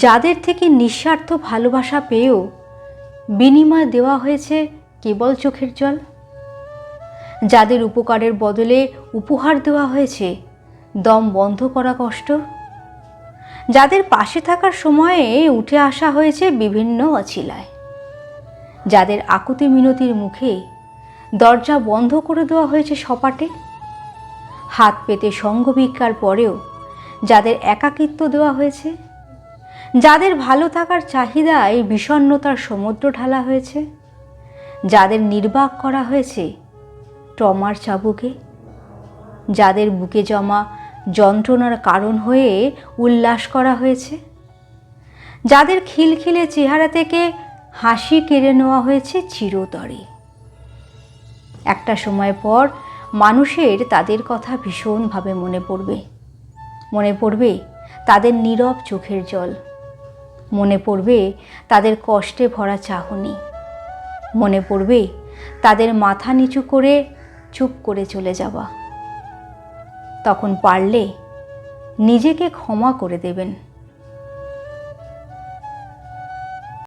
যাদের থেকে নিঃস্বার্থ ভালোবাসা পেয়েও বিনিময় দেওয়া হয়েছে কেবল চোখের জল, যাদের উপকারের বদলে উপহার দেওয়া হয়েছে দম বন্ধ করা কষ্ট, যাদের পাশে থাকার সময়ে উঠে আসা হয়েছে বিভিন্ন অছিলায়, যাদের আকুতি মিনতির মুখে দরজা বন্ধ করে দেওয়া হয়েছে সপাটে, হাত পেতে সঙ্গ ভিক্ষার পরেও যাদের একাকিত্ব দেওয়া হয়েছে, যাদের ভালো থাকার চাহিদায় বিষণ্ণতার সমুদ্র ঢালা হয়েছে, যাদের নির্বাক করা হয়েছে ট্রমার চাবুকে, যাদের বুকে জমা যন্ত্রণার কারণ হয়ে উল্লাস করা হয়েছে, যাদের খিলখিলে চেহারা থেকে হাসি কেড়ে নেওয়া হয়েছে চিরতরে। একটা সময় পর মানুষের তাদের কথা ভীষণভাবে মনে পড়বে তাদের নীরব চোখের জল, মনে পড়বে তাদের কষ্টে ভরা চাহনি, মনে পড়বে তাদের মাথা নিচু করে চুপ করে চলে যাওয়া। তখন পারলে নিজেকে ক্ষমা করে দেবেন।